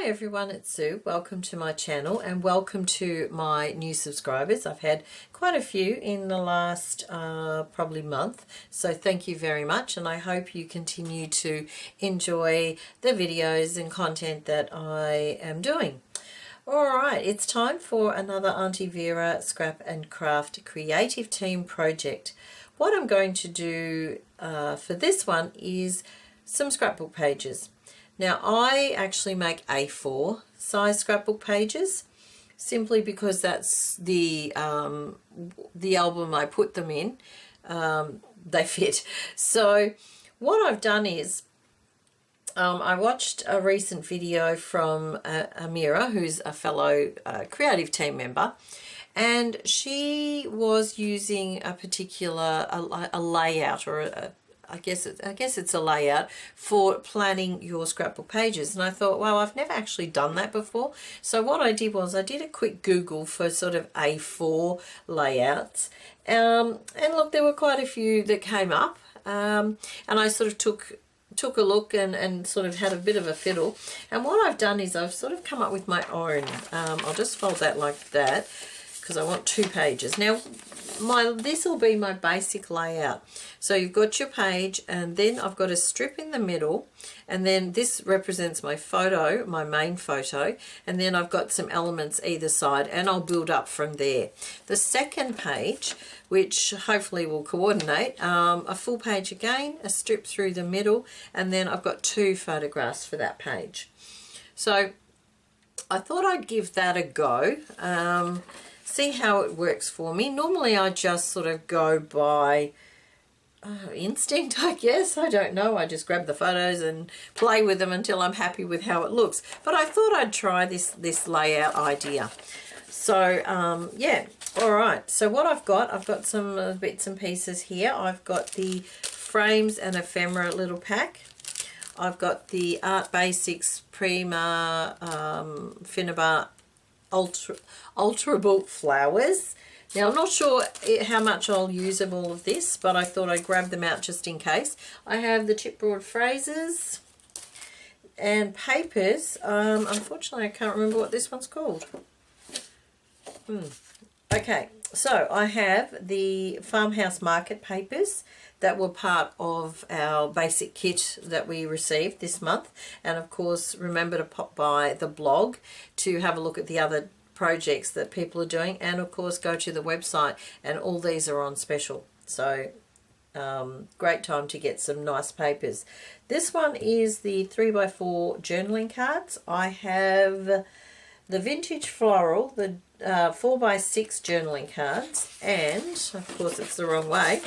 everyone, it's Sue. Welcome to my channel and welcome to my new subscribers. I've had quite a few in the last probably month, so thank you very much, and I hope you continue to enjoy the videos and content that I am doing. Alright, it's time for another Aunty Vera Scrap and Craft Creative Team project. What I'm going to do for this one is some scrapbook pages. Now I actually make A4 size scrapbook pages simply because that's the album I put them in. They fit. So what I've done is I watched a recent video from Amira, who's a fellow creative team member, and she was using a particular a layout, or I guess it's a layout for planning your scrapbook pages. And I thought, well, I've never actually done that before. So what I did was I did a quick Google for sort of A4 layouts. And look, there were quite a few that came up. And I sort of took a look and sort of had a bit of a fiddle. And what I've done is I've sort of come up with my own. I'll just fold that like that because I want 2 pages. Now, this will be my basic layout. So you've got your page, and then I've got a strip in the middle, and then this represents my photo, my main photo, and then I've got some elements either side, and I'll build up from there. The second page, which hopefully will coordinate, a full page again, a strip through the middle, and then I've got 2 photographs for that page. So I thought I'd give that a go. See how it works for me. Normally I just sort of go by instinct, I guess. I don't know. I just grab the photos and play with them until I'm happy with how it looks. But I thought I'd try this layout idea. So yeah, all right. So what I've got some bits and pieces here. I've got the frames and ephemera little pack. I've got the Art Basics Prima Finnabar Ultrabook flowers. Now I'm not sure how much I'll use of all of this, but I thought I'd grab them out just in case. I have the chipboard phrases and papers. Unfortunately I can't remember what this one's called. Okay, so I have the Farmhouse Market papers that were part of our basic kit that we received this month. And of course, remember to pop by the blog to have a look at the other projects that people are doing. And of course, go to the website, and all these are on special. So great time to get some nice papers. This one is the 3x4 journaling cards. I have the vintage floral, the 4x6 journaling cards, and of course it's the wrong way,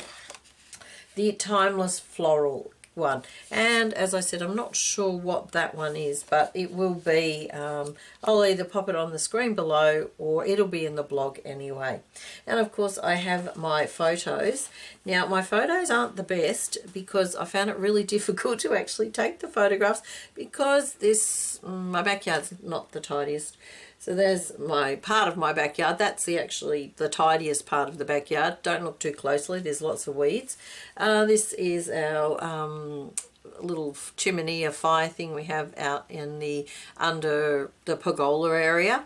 the timeless floral one. And as I said, I'm not sure what that one is, but it will be, I'll either pop it on the screen below or it'll be in the blog anyway. And of course I have my photos. Now my photos aren't the best because I found it really difficult to actually take the photographs because my backyard's not the tidiest. So there's my part of my backyard. That's actually the tidiest part of the backyard. Don't look too closely. There's lots of weeds. This is our little chimney, a fire thing we have out in under the pergola area.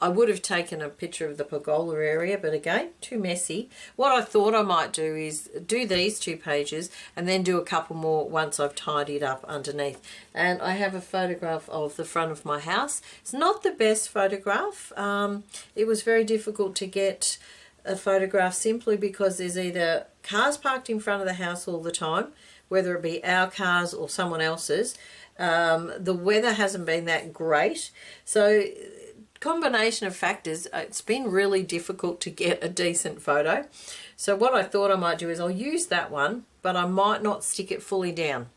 I would have taken a picture of the pergola area, but again, too messy. What I thought I might do is do these 2 pages and then do a couple more once I've tidied up underneath. And I have a photograph of the front of my house. It's not the best photograph. It was very difficult to get a photograph simply because there's either cars parked in front of the house all the time, whether it be our cars or someone else's. The weather hasn't been that great. So combination of factors, it's been really difficult to get a decent photo. So what I thought I might do is I'll use that one, but I might not stick it fully down.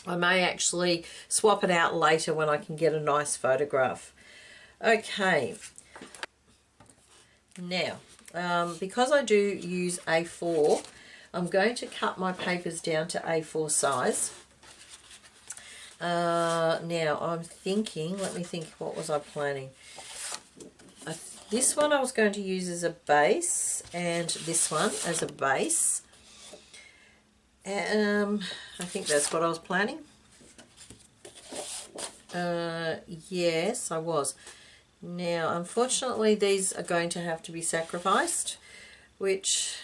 I may actually swap it out later when I can get a nice photograph. Okay, now because I do use A4, I'm going to cut my papers down to A4 size. Now I'm thinking, let me think, what was I planning? This one I was going to use as a base, and this one as a base. I think that's what I was planning. Yes, I was. Now, unfortunately, these are going to have to be sacrificed, which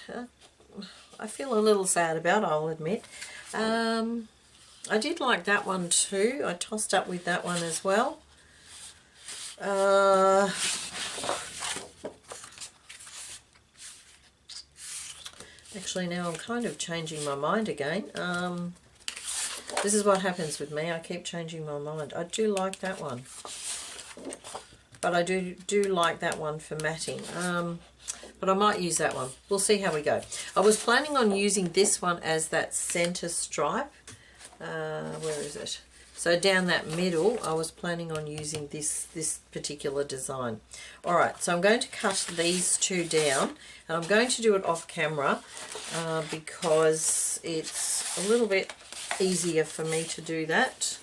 I feel a little sad about, I'll admit. I did like that one too. I tossed up with that one as well. Actually, now I'm kind of changing my mind again. This is what happens with me. I keep changing my mind. I do like that one. But I do like that one for matting. But I might use that one. We'll see how we go. I was planning on using this one as that center stripe. Where is it? So down that middle, I was planning on using this particular design. Alright, so I'm going to cut these two down, and I'm going to do it off camera because it's a little bit easier for me to do that.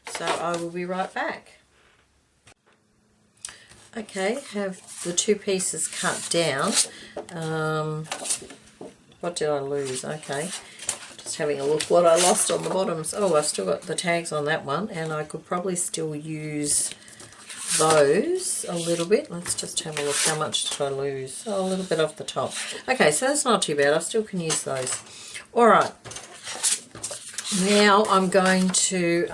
So I will be right back. Okay, have the two pieces cut down. What did I lose? Okay. Just having a look what I lost on the bottoms. Oh, I've still got the tags on that one, and I could probably still use those a little bit. Let's just have a look. How much did I lose? Oh, a little bit off the top. Okay, so that's not too bad. I still can use those. All right. Now I'm going to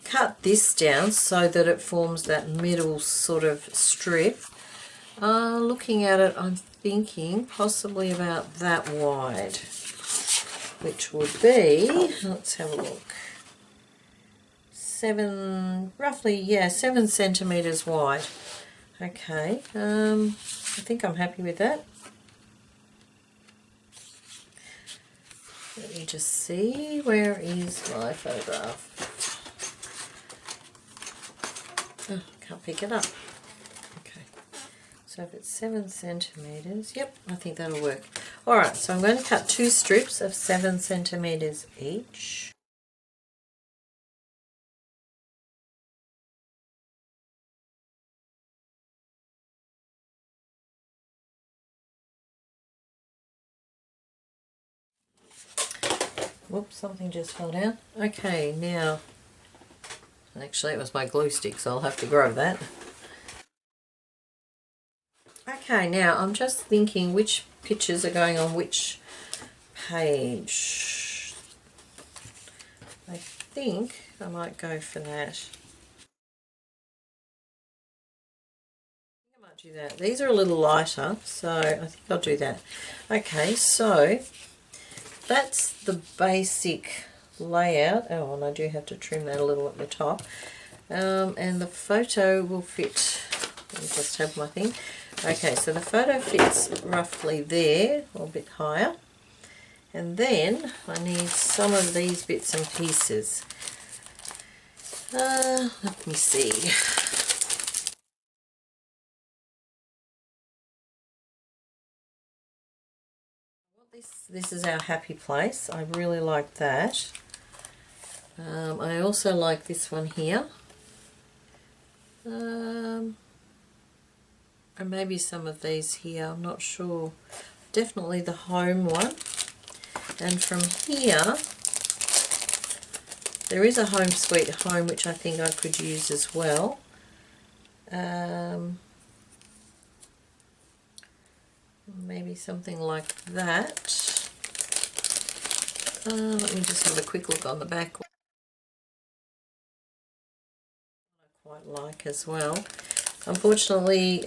cut this down so that it forms that middle sort of strip. Looking at it, I'm thinking possibly about that wide, which would be, let's have a look, roughly 7 centimeters wide. Okay, I think I'm happy with that. Let me just see, where is my photograph? Oh, can't pick it up. Okay, so if it's 7 centimeters, yep, I think that'll work. Alright, so I'm going to cut 2 strips of 7 centimeters each. Whoops, something just fell down. Okay, now, actually it was my glue stick, so I'll have to grab that. Okay, now I'm just thinking which pictures are going on which page. I think I might go for that. I might do that. These are a little lighter, so I think I'll do that. Okay, so that's the basic layout. Oh, and I do have to trim that a little at the top. And the photo will fit. Let me just have my thing. Okay, so the photo fits roughly there, or a bit higher. And then I need some of these bits and pieces. Let me see. This is our happy place. I really like that. I also like this one here. And maybe some of these here, I'm not sure. Definitely the home one. And from here, there is a Home Sweet Home, which I think I could use as well. Maybe something like that. Let me just have a quick look on the back. I quite like as well. Unfortunately,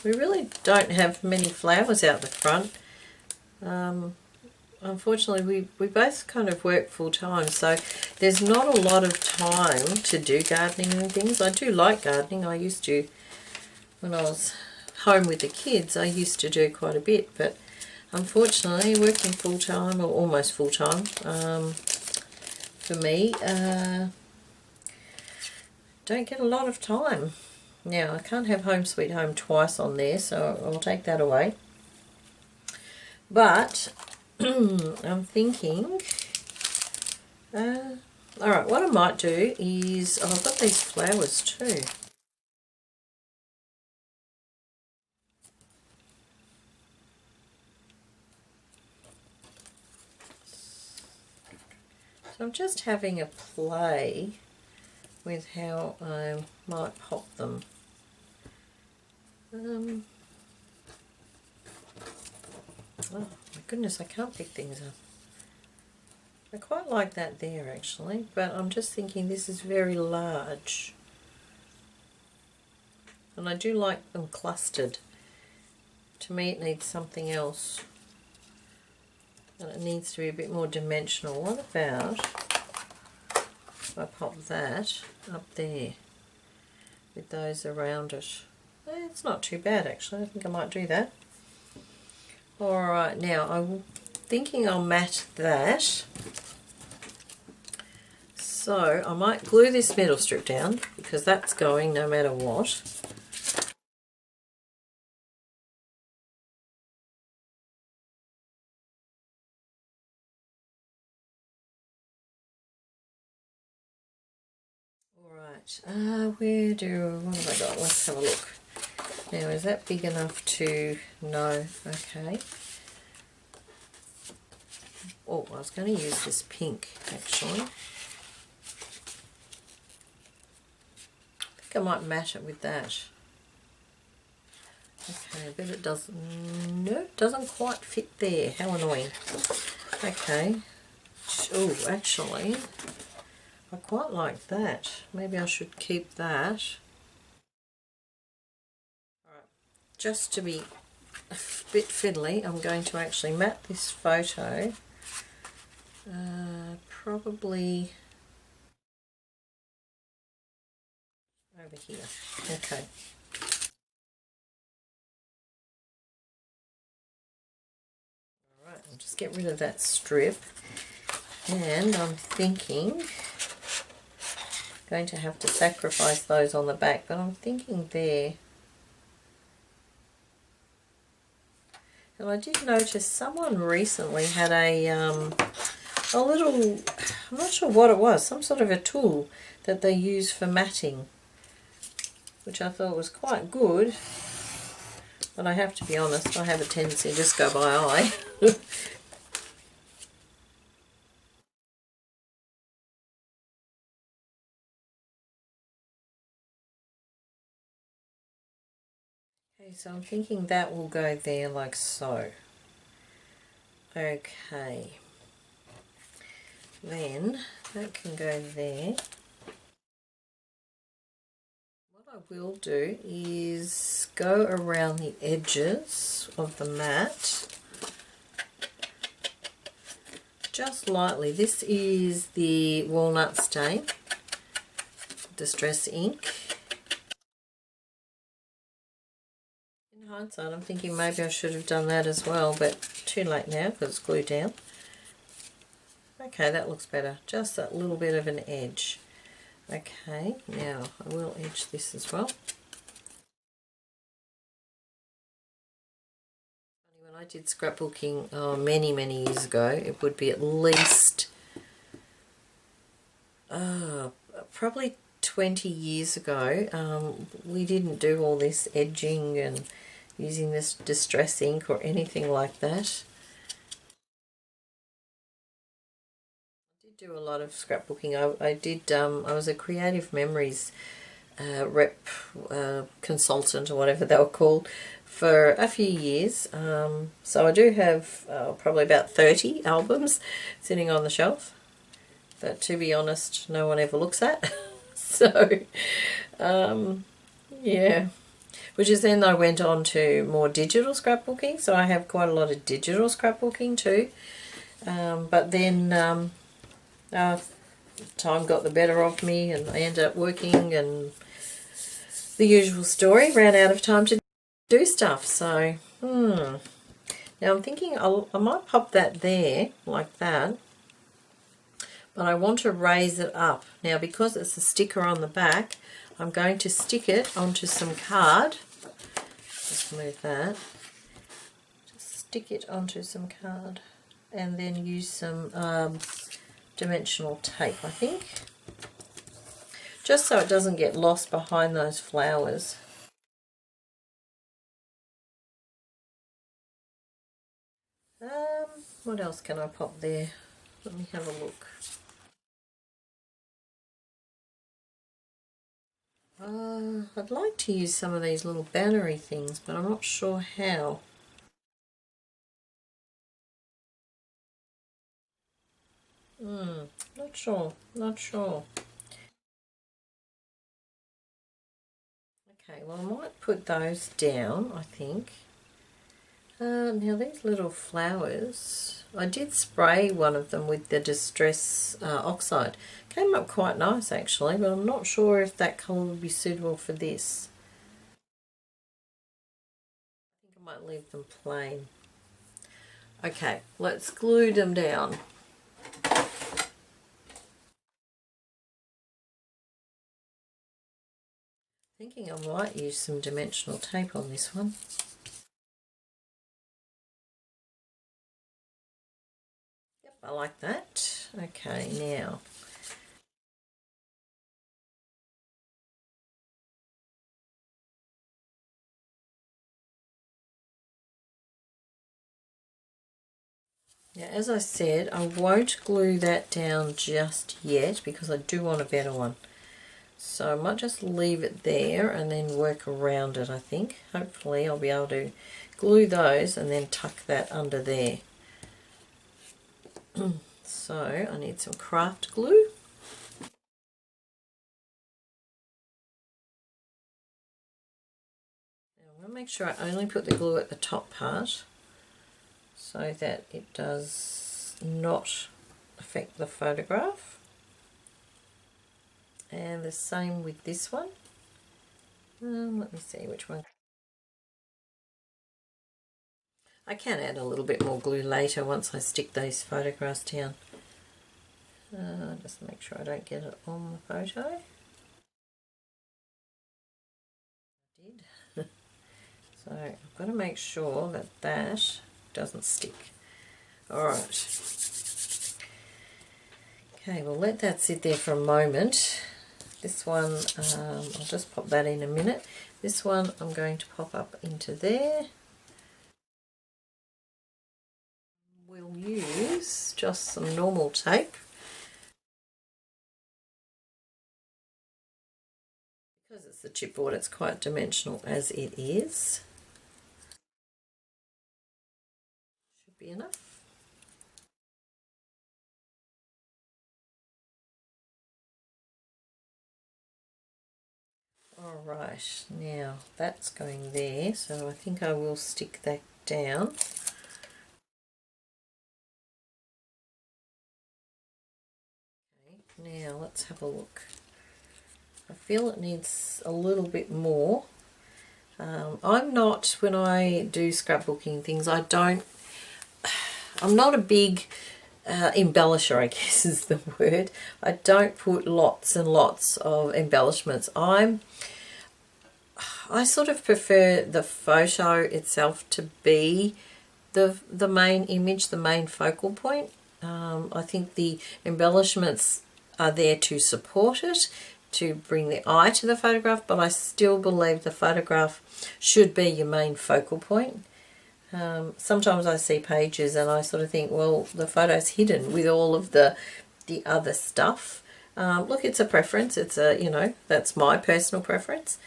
we really don't have many flowers out the front. Unfortunately, we both kind of work full time, so there's not a lot of time to do gardening and things. I do like gardening. I used to, when I was home with the kids, I used to do quite a bit, but unfortunately, working full time, or almost full time, for me, don't get a lot of time. Now, I can't have Home Sweet Home twice on there, so I'll take that away. But I'm thinking, alright, what I might do is, oh, I've got these flowers too. So I'm just having a play with how I might pop them. Oh my goodness, I can't pick things up. I quite like that there actually, but I'm just thinking this is very large. And I do like them clustered. To me it needs something else. And it needs to be a bit more dimensional. What about if I pop that up there with those around it? It's not too bad actually. I think I might do that. Alright, now I'm thinking I'll mat that. So I might glue this middle strip down because that's going no matter what. Alright, what have I got? Let's have a look. Now, is that big enough to, no, okay. Oh, I was going to use this pink, actually. I think I might mat it with that. Okay, but it doesn't, no, it doesn't quite fit there. How annoying. Okay. Oh, actually, I quite like that. Maybe I should keep that. Alright, just to be a bit fiddly, I'm going to actually mat this photo. Probably over here. Okay. Alright, I'll just get rid of that strip. And I'm thinking I'm going to have to sacrifice those on the back, but I'm thinking there. And I did notice someone recently had a little, I'm not sure what it was, some sort of a tool that they use for matting, which I thought was quite good. But I have to be honest, I have a tendency to just go by eye. Okay, so I'm thinking that will go there like so. Okay. Then that can go there. What I will do is go around the edges of the mat just lightly. This is the walnut stain distress ink. In hindsight, I'm thinking maybe I should have done that as well, but too late now because it's glued down. Okay, that looks better. Just that little bit of an edge. Okay, now I will edge this as well. When I did scrapbooking many years ago, it would be at least probably 20 years ago. We didn't do all this edging and using this distress ink or anything like that. I did do a lot of scrapbooking. I was a Creative Memories rep consultant or whatever they were called for a few years. So I do have probably about 30 albums sitting on the shelf that, to be honest, no one ever looks at. So yeah, which is then I went on to more digital scrapbooking, so I have quite a lot of digital scrapbooking too. But then time got the better of me and I ended up working, and the usual story, ran out of time to do stuff. So now I'm thinking I might pop that there like that, but I want to raise it up. Now because it's a sticker on the back, I'm going to stick it onto some card. Just move that. Just stick it onto some card and then use some dimensional tape, I think, just so it doesn't get lost behind those flowers. What else can I pop there? Let me have a look. I'd like to use some of these little bannery things, but I'm not sure how. Not sure, not sure. Okay, well I might put those down, I think. Now these little flowers, I did spray one of them with the Distress Oxide. Came up quite nice actually, but I'm not sure if that colour would be suitable for this. I think I might leave them plain. Okay, let's glue them down. Thinking I might use some dimensional tape on this one. Yep, I like that. Okay, now as I said, I won't glue that down just yet because I do want a better one. So I might just leave it there and then work around it, I think. Hopefully I'll be able to glue those and then tuck that under there. So I need some craft glue. Now I'm going to make sure I only put the glue at the top part so that it does not affect the photograph. And the same with this one. Let me see which one. I can add a little bit more glue later once I stick these photographs down. Just make sure I don't get it on the photo. I did. So I've got to make sure that that doesn't stick. Alright. Okay, we'll let that sit there for a moment. This one, I'll just pop that in a minute. This one I'm going to pop up into there. We'll use just some normal tape. Because it's the chipboard, it's quite dimensional as it is. Should be enough. Alright, now that's going there, so I think I will stick that down. Okay, now let's have a look. I feel it needs a little bit more. I'm not, when I do scrapbooking things, I'm not a big embellisher, I guess is the word. I don't put lots and lots of embellishments. I sort of prefer the photo itself to be the main image, the main focal point. I think the embellishments are there to support it, to bring the eye to the photograph, but I still believe the photograph should be your main focal point. Sometimes I see pages and I sort of think, well, the photo's hidden with all of the other stuff. Look, it's a preference. It's that's my personal preference.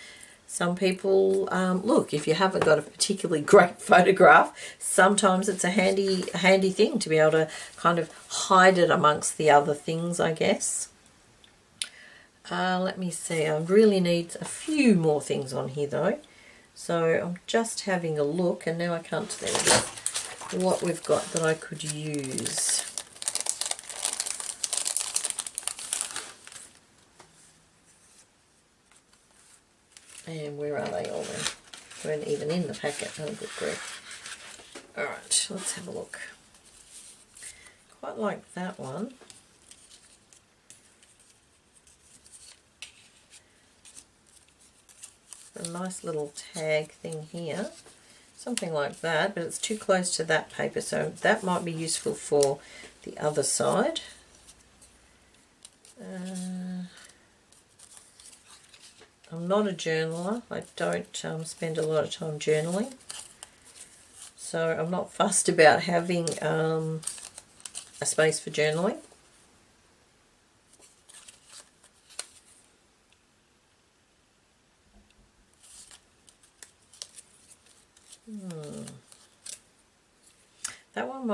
Some people, look, if you haven't got a particularly great photograph, sometimes it's a handy thing to be able to kind of hide it amongst the other things, I guess. Let me see, I really need a few more things on here though. So I'm just having a look, and now I can't see what we've got that I could use. And where are they all then? They weren't even in the packet. Oh, good grief. Alright, let's have a look. Quite like that one. A nice little tag thing here. Something like that, but it's too close to that paper, so that might be useful for the other side. I'm not a journaler. I don't spend a lot of time journaling, so I'm not fussed about having a space for journaling.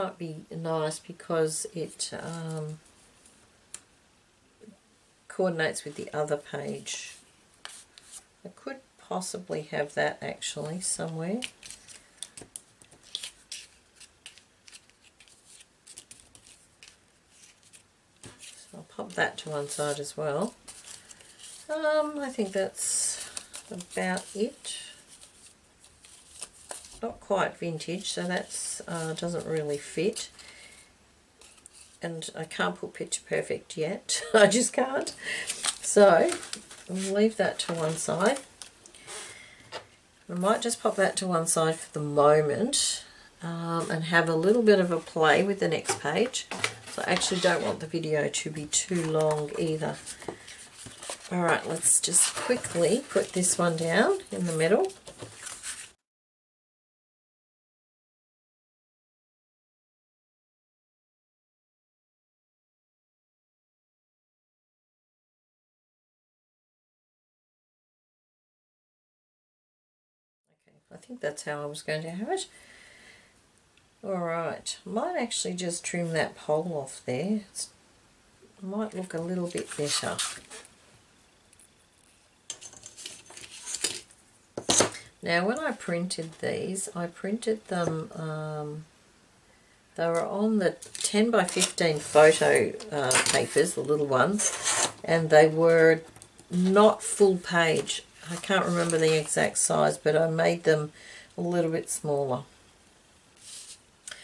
might be nice because it coordinates with the other page. I could possibly have that actually somewhere. So I'll pop that to one side as well. I think that's about it. Not quite vintage, so that's doesn't really fit. And I can't put picture perfect yet. I just can't. So I'll leave that to one side. I might just pop that to one side for the moment and have a little bit of a play with the next page. So I actually don't want the video to be too long either. Alright, let's just quickly put this one down in the middle. Okay, I think that's how I was going to have it. Alright, might actually just trim that pole off there. It might look a little bit better. Now when I printed these, I printed them, they were on the 10 by 15 photo papers, the little ones, and they were not full page. I can't remember the exact size, but I made them a little bit smaller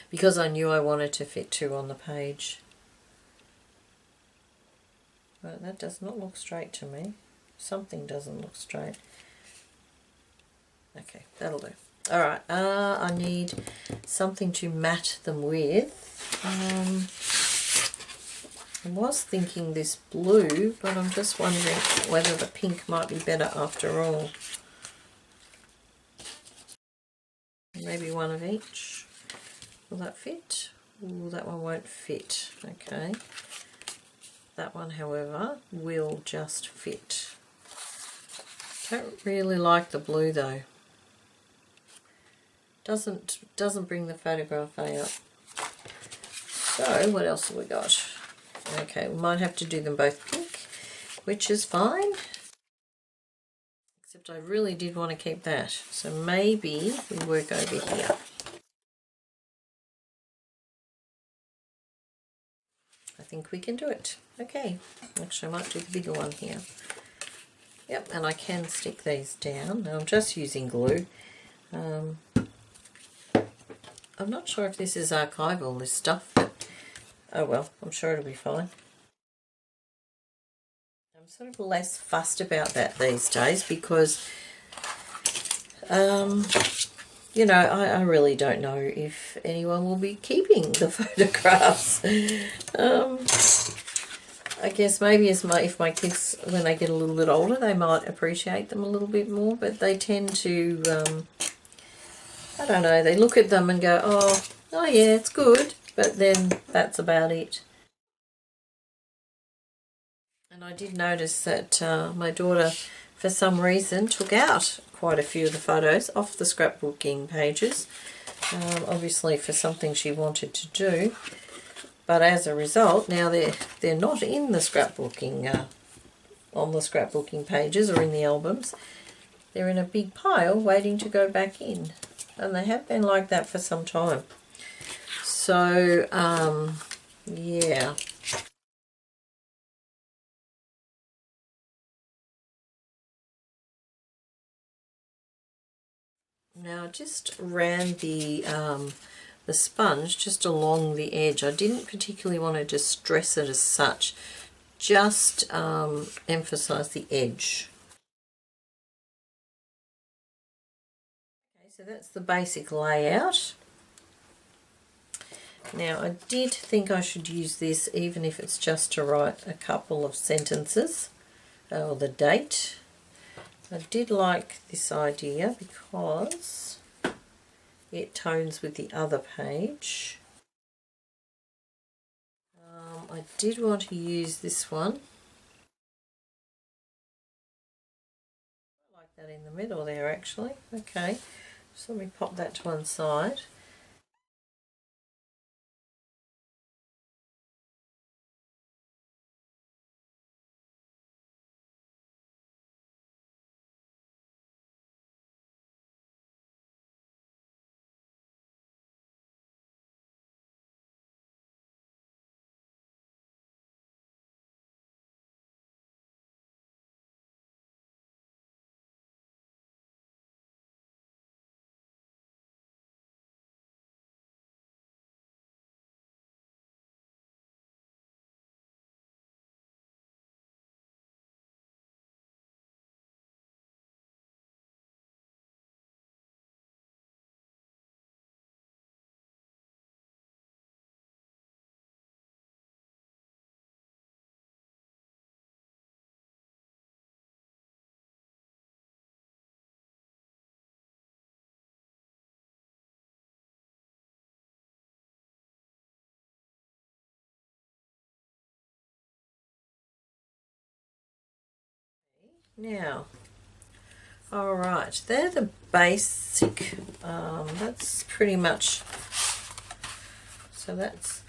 because I knew I wanted to fit 2 on the page. But that does not look straight to me. Something doesn't look straight. Okay, that'll do. Alright, I need something to mat them with. I was thinking this blue, but I'm just wondering whether the pink might be better after all. Maybe one of each. Will that fit? Ooh, that one won't fit. Okay. That one, however, will just fit. Don't really like the blue though. Doesn't bring the photograph out. So what else have we got? Okay, we might have to do them both pink, which is fine. Except I really did want to keep that. So maybe we work over here. I think we can do it. Okay, actually I might do the bigger one here. Yep, and I can stick these down. Now I'm just using glue. I'm not sure if this is archival, this stuff, but oh well, I'm sure it'll be fine. I'm sort of less fussed about that these days because, you know, I really don't know if anyone will be keeping the photographs. I guess maybe if my kids, when they get a little bit older, they might appreciate them a little bit more, but they tend to, I don't know, they look at them and go, oh yeah, it's good, but then that's about it. And I did notice that my daughter, for some reason, took out quite a few of the photos off the scrapbooking pages, obviously for something she wanted to do. But as a result, now they're not in the scrapbooking, on the scrapbooking pages or in the albums. They're in a big pile waiting to go back in. And they have been like that for some time. So, yeah. Now I just ran the sponge just along the edge. I didn't particularly want to distress it as such, just emphasize the edge. Okay, so that's the basic layout. Now I did think I should use this even if it's just to write a couple of sentences, or the date. I did like this idea because it tones with the other page. I did want to use this one. I like that in the middle there actually. Okay, so let me pop that to one side. Now, all right, they're the basic, that's pretty much, so that's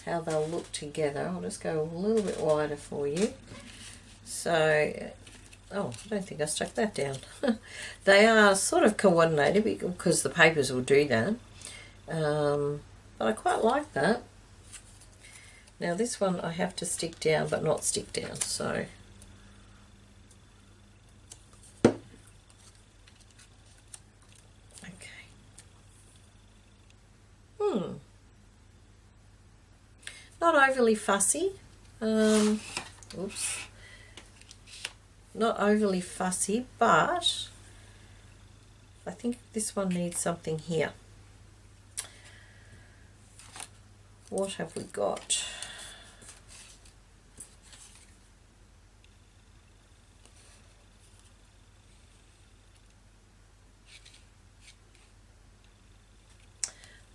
how they'll look together. I'll just go a little bit wider for you. So, oh, I don't think I stuck that down. They are sort of coordinated because the papers will do that. But I quite like that. Now this one I have to stick down, but not stick down, so. Okay. Not overly fussy. Oops. Not overly fussy, but I think this one needs something here. What have we got?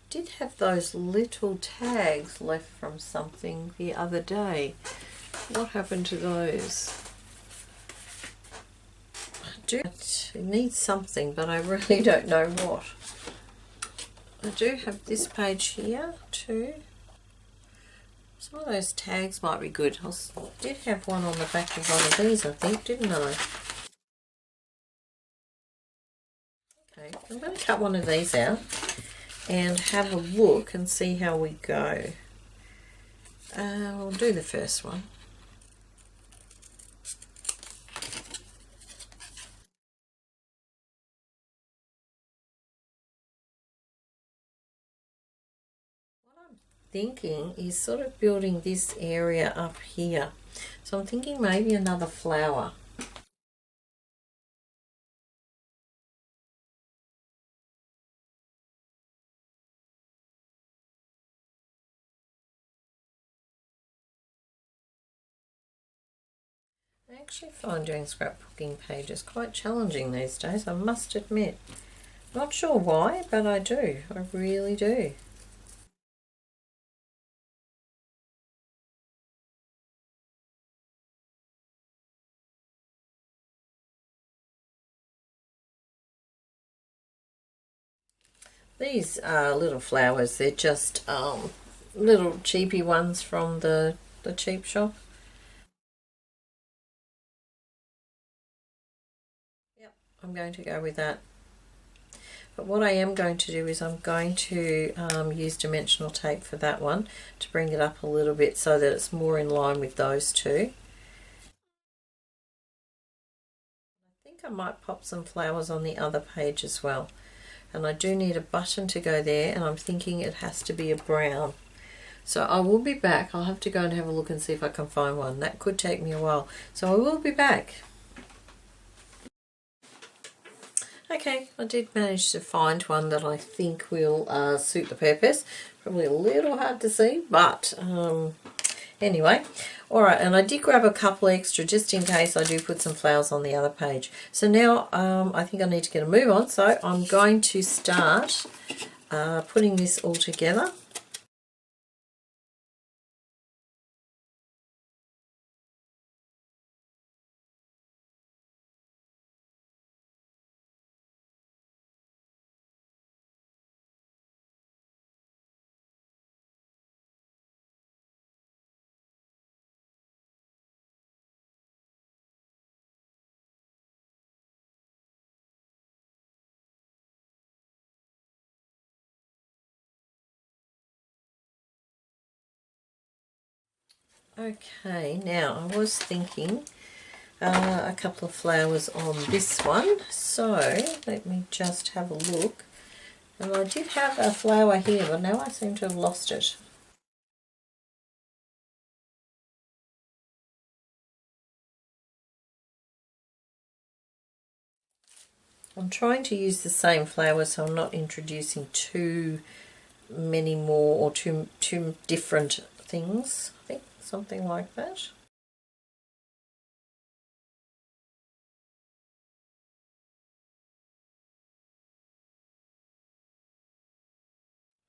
Did have those little tags left from something the other day. What happened to those? It needs something, but I really don't know what. I do have this page here too. Some of those tags might be good. I did have one on the back of one of these, I think, didn't I? Okay, I'm going to cut one of these out and have a look and see how we go. We'll do the first one. Thinking is sort of building this area up here, so I'm thinking maybe another flower. I actually find doing scrapbooking pages quite challenging these days, I must admit. Not sure why, but I do, I really do. These are little flowers, they're just little cheapy ones from the cheap shop. Yep, I'm going to go with that. But what I am going to do is I'm going to use dimensional tape for that one to bring it up a little bit so that it's more in line with those two. I think I might pop some flowers on the other page as well. And I do need a button to go there, and I'm thinking it has to be a brown. So I will be back. I'll have to go and have a look and see if I can find one. That could take me a while. So I will be back. Okay, I did manage to find one that I think will suit the purpose. Probably a little hard to see, but anyway. Alright, and I did grab a couple extra just in case I do put some flowers on the other page. So now I think I need to get a move on, so I'm going to start putting this all together. Okay, now I was thinking a couple of flowers on this one, so let me just have a look. And I did have a flower here, but now I seem to have lost it. I'm trying to use the same flower so I'm not introducing too many more or too different things. I think something like that.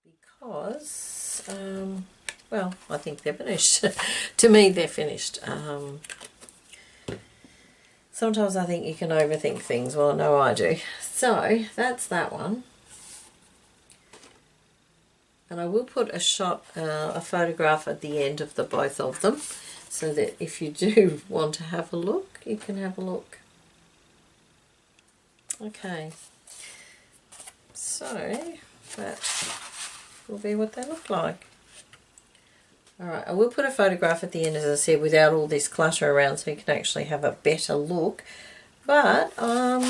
Because, well, I think they're finished. To me, they're finished. Sometimes I think you can overthink things. Well, I know I do. So that's that one. And I will put a photograph at the end of the both of them, so that if you do want to have a look, you can have a look. Okay. So that will be what they look like. Alright, I will put a photograph at the end, as I said, without all this clutter around, so you can actually have a better look. But I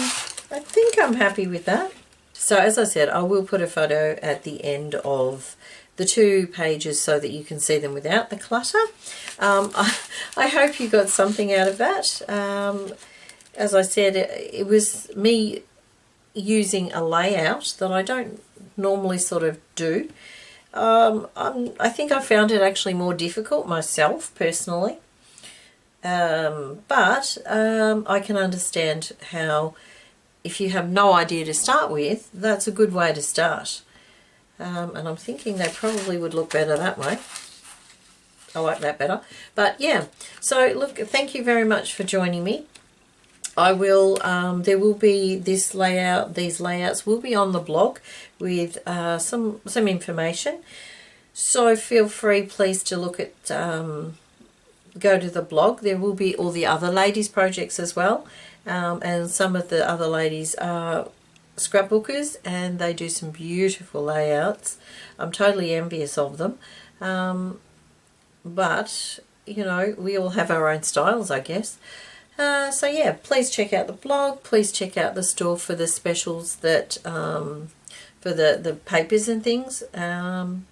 think I'm happy with that. So as I said, I will put a photo at the end of the 2 pages so that you can see them without the clutter. I hope you got something out of that. As I said, it was me using a layout that I don't normally sort of do. I think I found it actually more difficult myself personally, but I can understand how, if you have no idea to start with, that's a good way to start. And I'm thinking they probably would look better that way. I like that better. But yeah, so look, thank you very much for joining me. I will, there will be this layout, these layouts will be on the blog with some information. So feel free, please, to look at, go to the blog. There will be all the other ladies' projects as well. And some of the other ladies are scrapbookers and they do some beautiful layouts. I'm totally envious of them. But, you know, we all have our own styles, I guess. So yeah, please check out the blog, please check out the store for the specials that for the papers and things, and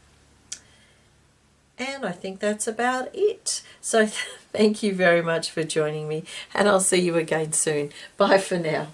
I think that's about it. So thank you very much for joining me, and I'll see you again soon. Bye for now.